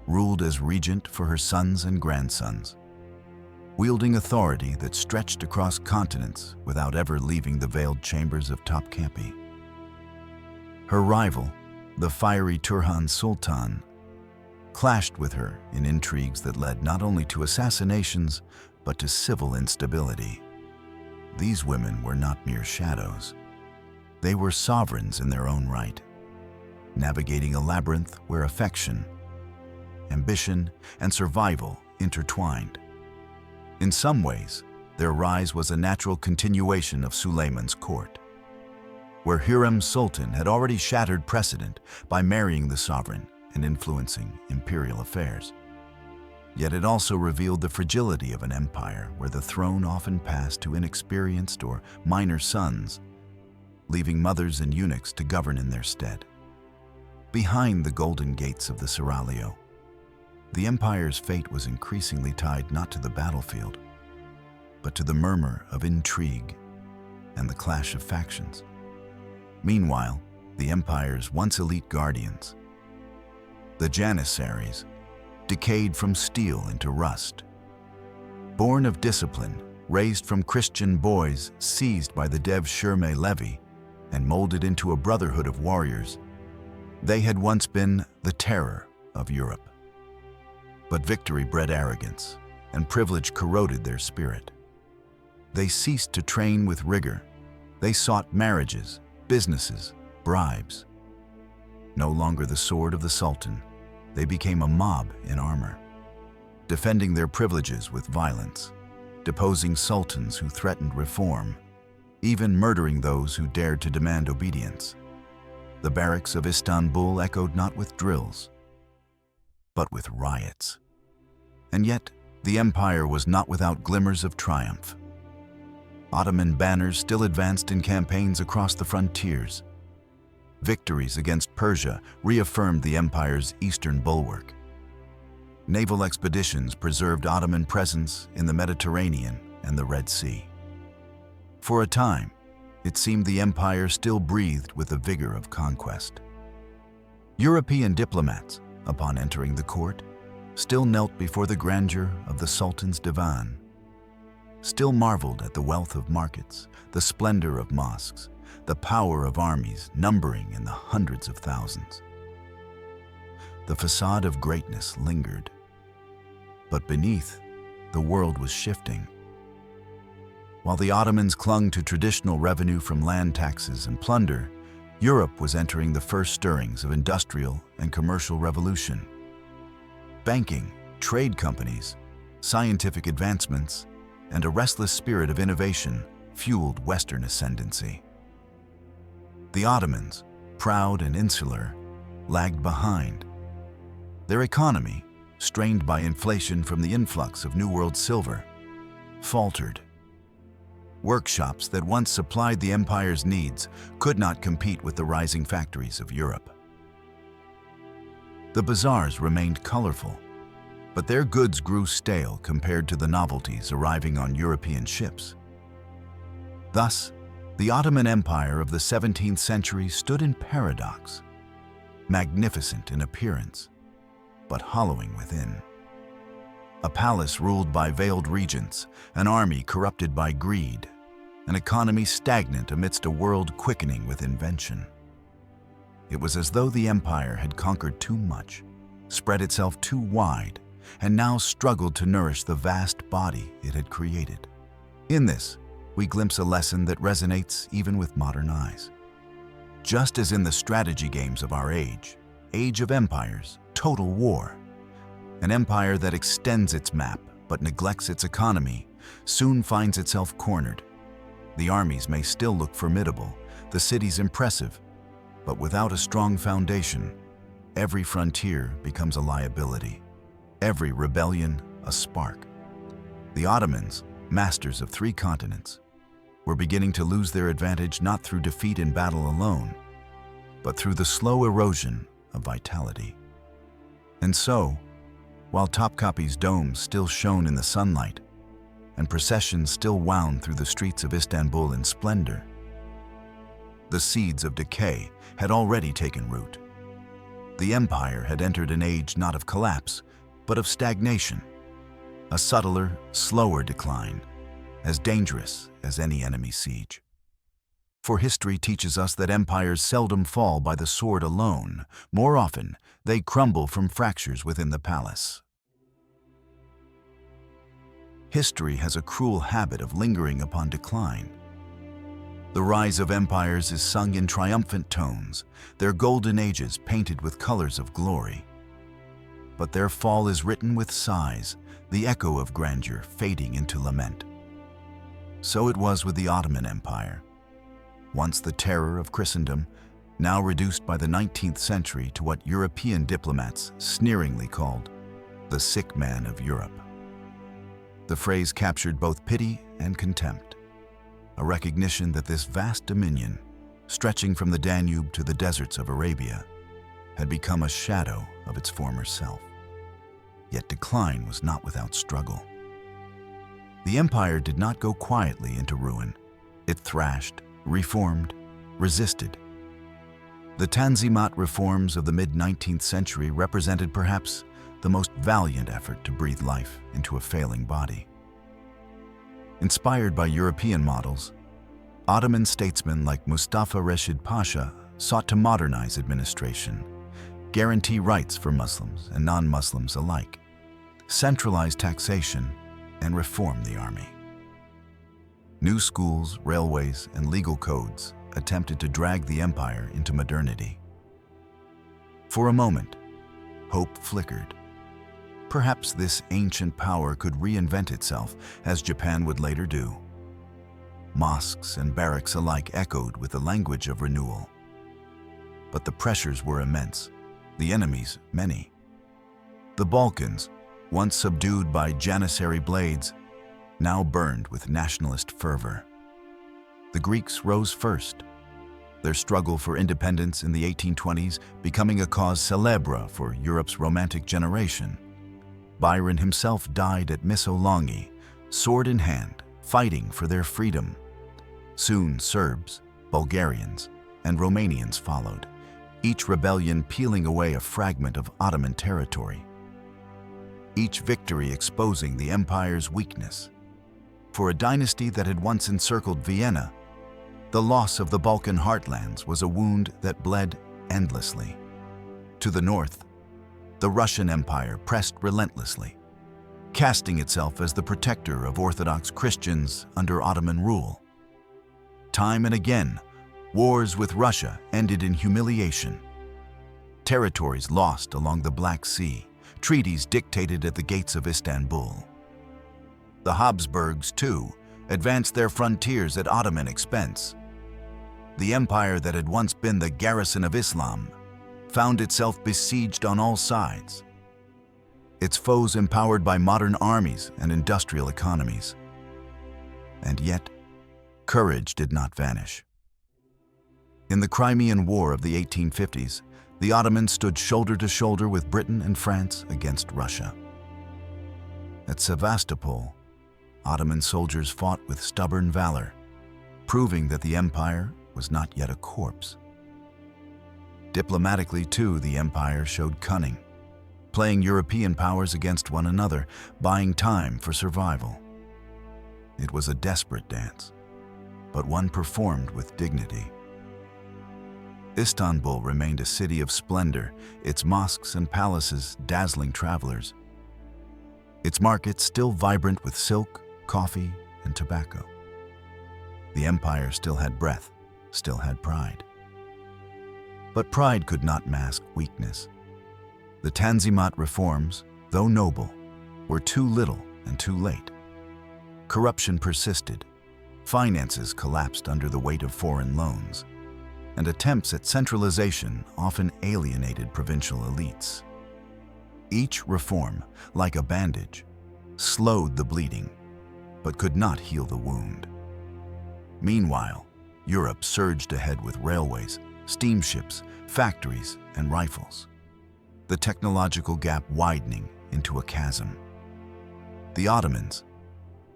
Speaker 1: ruled as regent for her sons and grandsons, wielding authority that stretched across continents without ever leaving the veiled chambers of Topkapi. Her rival, the fiery Turhan Sultan, clashed with her in intrigues that led not only to assassinations, but to civil instability. These women were not mere shadows. They were sovereigns in their own right, navigating a labyrinth where affection, ambition, and survival intertwined. In some ways, their rise was a natural continuation of Suleiman's court, where Hürrem Sultan had already shattered precedent by marrying the sovereign and influencing imperial affairs. Yet it also revealed the fragility of an empire where the throne often passed to inexperienced or minor sons, leaving mothers and eunuchs to govern in their stead. Behind the golden gates of the Seraglio, the empire's fate was increasingly tied not to the battlefield, but to the murmur of intrigue and the clash of factions. Meanwhile, the empire's once elite guardians, the Janissaries, decayed from steel into rust. Born of discipline, raised from Christian boys seized by the Dev-Shirme levy and molded into a brotherhood of warriors, they had once been the terror of Europe. But victory bred arrogance, and privilege corroded their spirit. They ceased to train with rigor. They sought marriages, businesses, bribes. No longer the sword of the Sultan, they became a mob in armor, defending their privileges with violence, deposing sultans who threatened reform, even murdering those who dared to demand obedience. The barracks of Istanbul echoed not with drills, but with riots. And yet, the empire was not without glimmers of triumph. Ottoman banners still advanced in campaigns across the frontiers. Victories against Persia reaffirmed the empire's eastern bulwark. Naval expeditions preserved Ottoman presence in the Mediterranean and the Red Sea. For a time, it seemed the empire still breathed with the vigor of conquest. European diplomats, upon entering the court, still knelt before the grandeur of the Sultan's divan, still marveled at the wealth of markets, the splendor of mosques, the power of armies numbering in the hundreds of thousands. The facade of greatness lingered, but beneath, the world was shifting. While the Ottomans clung to traditional revenue from land taxes and plunder, Europe was entering the first stirrings of industrial and commercial revolution. Banking, trade companies, scientific advancements, and a restless spirit of innovation fueled Western ascendancy. The Ottomans, proud and insular, lagged behind. Their economy, strained by inflation from the influx of New World silver, faltered. Workshops that once supplied the empire's needs could not compete with the rising factories of Europe. The bazaars remained colorful, but their goods grew stale compared to the novelties arriving on European ships. Thus, the Ottoman Empire of the 17th century stood in paradox, magnificent in appearance, but hollowing within. A palace ruled by veiled regents, an army corrupted by greed, an economy stagnant amidst a world quickening with invention. It was as though the empire had conquered too much, spread itself too wide, and now struggled to nourish the vast body it had created. In this, we glimpse a lesson that resonates even with modern eyes. Just as in the strategy games of our age of empires, total war, an empire that extends its map but neglects its economy soon finds itself cornered. The armies may still look formidable, the cities impressive, but without a strong foundation, every frontier becomes a liability, every rebellion a spark. The Ottomans, masters of 3 continents, were beginning to lose their advantage not through defeat in battle alone, but through the slow erosion of vitality. And so, while Topkapi's domes still shone in the sunlight, and processions still wound through the streets of Istanbul in splendor. The seeds of decay had already taken root. The empire had entered an age not of collapse, but of stagnation, a subtler, slower decline, as dangerous as any enemy siege. For history teaches us that empires seldom fall by the sword alone. More often, they crumble from fractures within the palace. History has a cruel habit of lingering upon decline. The rise of empires is sung in triumphant tones, their golden ages painted with colors of glory. But their fall is written with sighs, the echo of grandeur fading into lament. So it was with the Ottoman Empire. Once the terror of Christendom, now reduced by the 19th century to what European diplomats sneeringly called the sick man of Europe. The phrase captured both pity and contempt, a recognition that this vast dominion, stretching from the Danube to the deserts of Arabia, had become a shadow of its former self. Yet decline was not without struggle. The empire did not go quietly into ruin. It thrashed, reformed, resisted. The Tanzimat reforms of the mid-19th century represented perhaps the most valiant effort to breathe life into a failing body. Inspired by European models, Ottoman statesmen like Mustafa Reshid Pasha sought to modernize administration, guarantee rights for Muslims and non-Muslims alike, centralize taxation, and reform the army. New schools, railways, and legal codes attempted to drag the empire into modernity. For a moment, hope flickered. Perhaps this ancient power could reinvent itself, as Japan would later do. Mosques and barracks alike echoed with the language of renewal. But the pressures were immense, the enemies many. The Balkans, once subdued by Janissary blades, now burned with nationalist fervor. The Greeks rose first, their struggle for independence in the 1820s becoming a cause célèbre for Europe's Romantic generation. Byron himself died at Missolonghi, sword in hand, fighting for their freedom. Soon Serbs, Bulgarians, and Romanians followed, each rebellion peeling away a fragment of Ottoman territory. Each victory exposing the empire's weakness. For a dynasty that had once encircled Vienna, the loss of the Balkan heartlands was a wound that bled endlessly. To the north, the Russian Empire pressed relentlessly, casting itself as the protector of Orthodox Christians under Ottoman rule. Time and again, wars with Russia ended in humiliation. Territories lost along the Black Sea, treaties dictated at the gates of Istanbul. The Habsburgs, too, advanced their frontiers at Ottoman expense. The empire that had once been the garrison of Islam found itself besieged on all sides, its foes empowered by modern armies and industrial economies. And yet, courage did not vanish. In the Crimean War of the 1850s, the Ottomans stood shoulder to shoulder with Britain and France against Russia. At Sevastopol, Ottoman soldiers fought with stubborn valor, proving that the empire was not yet a corpse. Diplomatically, too, the empire showed cunning, playing European powers against one another, buying time for survival. It was a desperate dance, but one performed with dignity. Istanbul remained a city of splendor, its mosques and palaces dazzling travelers, its markets still vibrant with silk, coffee, and tobacco. The empire still had breath, still had pride. But pride could not mask weakness. The Tanzimat reforms, though noble, were too little and too late. Corruption persisted, finances collapsed under the weight of foreign loans, and attempts at centralization often alienated provincial elites. Each reform, like a bandage, slowed the bleeding, but could not heal the wound. Meanwhile, Europe surged ahead with railways, steamships, factories, and rifles. The technological gap widening into a chasm. The Ottomans,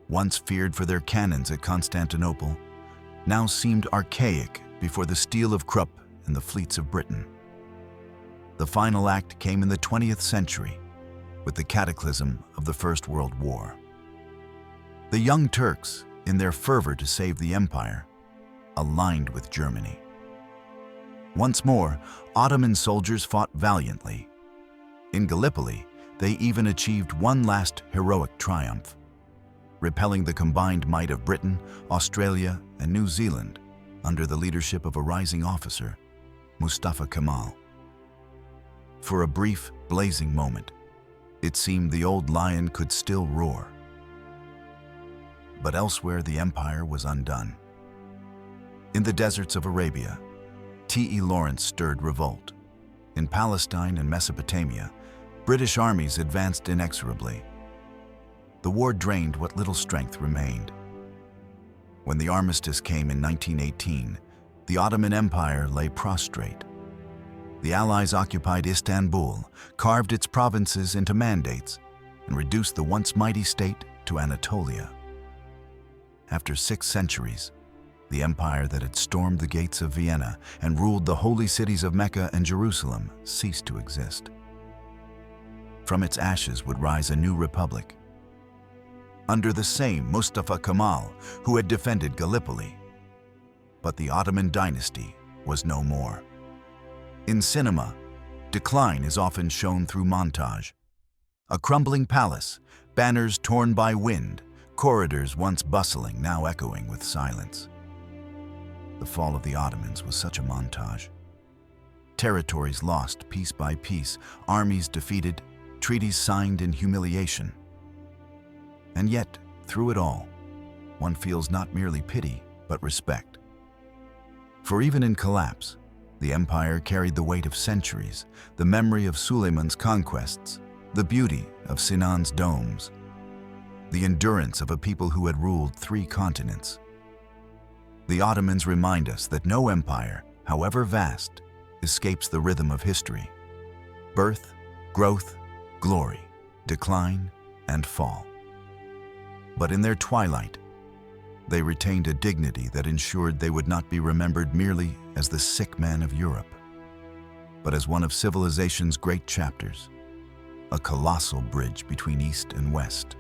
Speaker 1: once feared for their cannons at Constantinople, now seemed archaic before the steel of Krupp and the fleets of Britain. The final act came in the 20th century, with the cataclysm of the First World War. The Young Turks, in their fervor to save the empire, aligned with Germany. Once more, Ottoman soldiers fought valiantly. In Gallipoli, they even achieved one last heroic triumph, repelling the combined might of Britain, Australia, and New Zealand under the leadership of a rising officer, Mustafa Kemal. For a brief, blazing moment, it seemed the old lion could still roar. But elsewhere, the empire was undone. In the deserts of Arabia, T.E. Lawrence stirred revolt. In Palestine and Mesopotamia, British armies advanced inexorably. The war drained what little strength remained. When the armistice came in 1918, the Ottoman Empire lay prostrate. The Allies occupied Istanbul, carved its provinces into mandates, and reduced the once mighty state to Anatolia. After 6 centuries, the empire that had stormed the gates of Vienna and ruled the holy cities of Mecca and Jerusalem ceased to exist. From its ashes would rise a new republic, under the same Mustafa Kemal who had defended Gallipoli. But the Ottoman dynasty was no more. In cinema, decline is often shown through montage. A crumbling palace, banners torn by wind, corridors once bustling, now echoing with silence. The fall of the Ottomans was such a montage. Territories lost piece by piece, armies defeated, treaties signed in humiliation. And yet, through it all, one feels not merely pity, but respect. For even in collapse, the empire carried the weight of centuries, the memory of Suleiman's conquests, the beauty of Sinan's domes, the endurance of a people who had ruled 3 continents. The Ottomans remind us that no empire, however vast, escapes the rhythm of history. Birth, growth, glory, decline, and fall. But in their twilight, they retained a dignity that ensured they would not be remembered merely as the sick man of Europe, but as one of civilization's great chapters, a colossal bridge between East and West,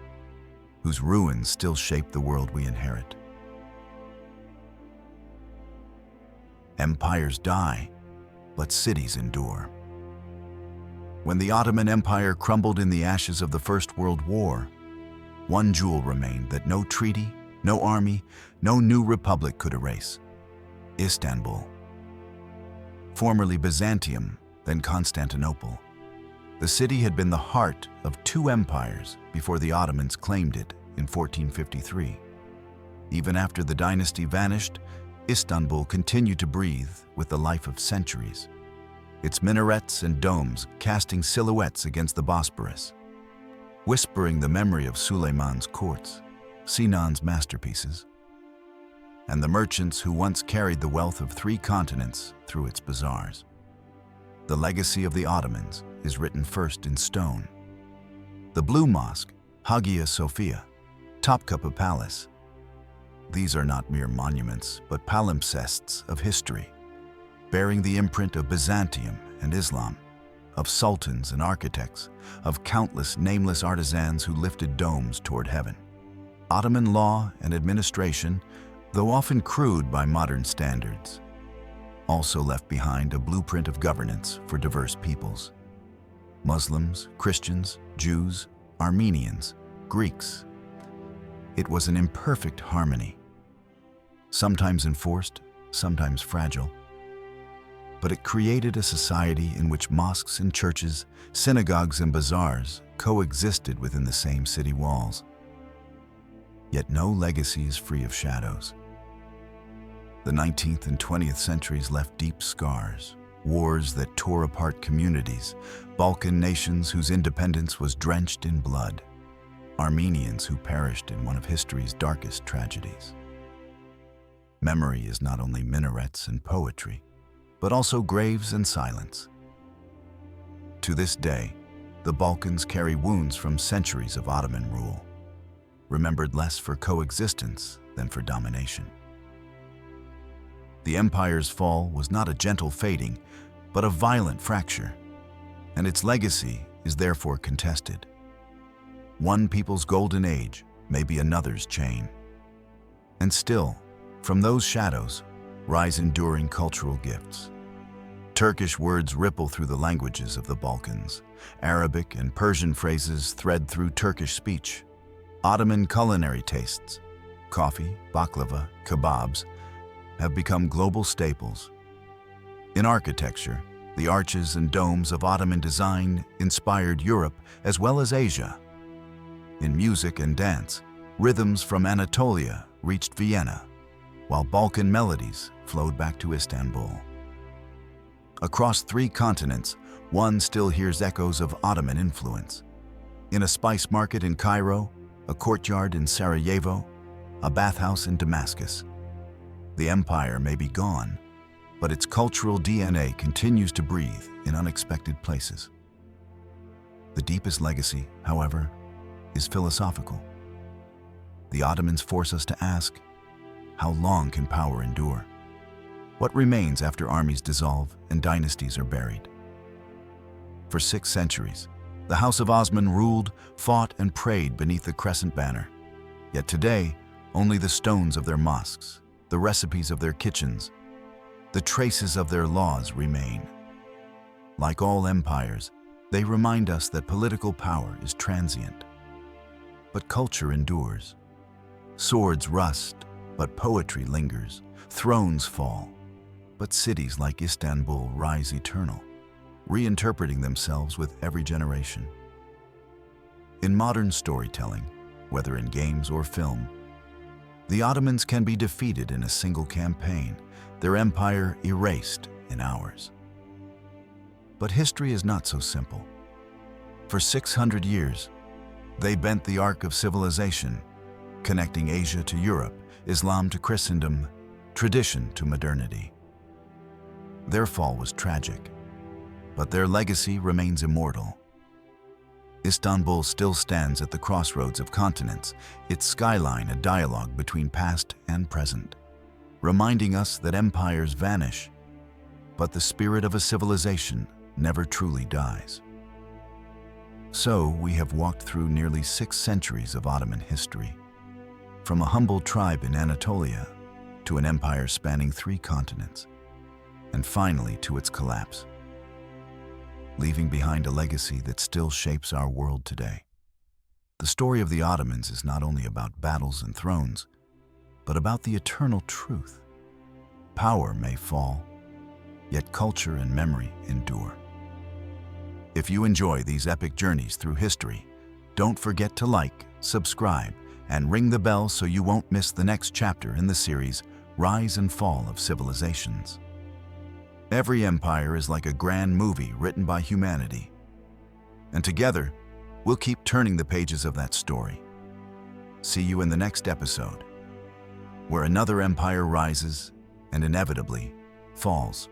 Speaker 1: whose ruins still shape the world we inherit. Empires die, but cities endure. When the Ottoman Empire crumbled in the ashes of the First World War, one jewel remained that no treaty, no army, no new republic could erase: Istanbul. Formerly Byzantium, then Constantinople, the city had been the heart of 2 empires before the Ottomans claimed it in 1453. Even after the dynasty vanished, Istanbul continued to breathe with the life of centuries, its minarets and domes casting silhouettes against the Bosporus, whispering the memory of Suleiman's courts, Sinan's masterpieces, and the merchants who once carried the wealth of 3 continents through its bazaars. The legacy of the Ottomans is written first in stone. The Blue Mosque, Hagia Sophia, Topkapi Palace. These are not mere monuments, but palimpsests of history, bearing the imprint of Byzantium and Islam, of sultans and architects, of countless nameless artisans who lifted domes toward heaven. Ottoman law and administration, though often crude by modern standards, also left behind a blueprint of governance for diverse peoples. Muslims, Christians, Jews, Armenians, Greeks. It was an imperfect harmony, sometimes enforced, sometimes fragile. But it created a society in which mosques and churches, synagogues and bazaars coexisted within the same city walls. Yet no legacy is free of shadows. The 19th and 20th centuries left deep scars, wars that tore apart communities, Balkan nations whose independence was drenched in blood, Armenians who perished in one of history's darkest tragedies. Memory is not only minarets and poetry, but also graves and silence. To this day, the Balkans carry wounds from centuries of Ottoman rule, remembered less for coexistence than for domination. The empire's fall was not a gentle fading, but a violent fracture, and its legacy is therefore contested. One people's golden age may be another's chain. And still, from those shadows, rise enduring cultural gifts. Turkish words ripple through the languages of the Balkans. Arabic and Persian phrases thread through Turkish speech. Ottoman culinary tastes, coffee, baklava, kebabs, have become global staples. In architecture, the arches and domes of Ottoman design inspired Europe as well as Asia. In music and dance, rhythms from Anatolia reached Vienna, while Balkan melodies flowed back to Istanbul. Across 3 continents, one still hears echoes of Ottoman influence. In a spice market in Cairo, a courtyard in Sarajevo, a bathhouse in Damascus. The empire may be gone, but its cultural DNA continues to breathe in unexpected places. The deepest legacy, however, is philosophical. The Ottomans force us to ask, how long can power endure? What remains after armies dissolve and dynasties are buried? For 6 centuries, the House of Osman ruled, fought, and prayed beneath the crescent banner. Yet today, only the stones of their mosques, the recipes of their kitchens, the traces of their laws remain. Like all empires, they remind us that political power is transient. But culture endures. Swords rust, but poetry lingers. Thrones fall, but cities like Istanbul rise eternal, reinterpreting themselves with every generation. In modern storytelling, whether in games or film, the Ottomans can be defeated in a single campaign, their empire erased in hours. But history is not so simple. For 600 years, they bent the arc of civilization, connecting Asia to Europe, Islam to Christendom, tradition to modernity. Their fall was tragic, but their legacy remains immortal. Istanbul still stands at the crossroads of continents, its skyline a dialogue between past and present, reminding us that empires vanish, but the spirit of a civilization never truly dies. So we have walked through nearly 6 centuries of Ottoman history, from a humble tribe in Anatolia to an empire spanning 3 continents, and finally to its collapse, leaving behind a legacy that still shapes our world today. The story of the Ottomans is not only about battles and thrones, but about the eternal truth. Power may fall, yet culture and memory endure. If you enjoy these epic journeys through history, don't forget to like, subscribe, and ring the bell so you won't miss the next chapter in the series, Rise and Fall of Civilizations. Every empire is like a grand movie written by humanity. And together, we'll keep turning the pages of that story. See you in the next episode, where another empire rises and inevitably falls.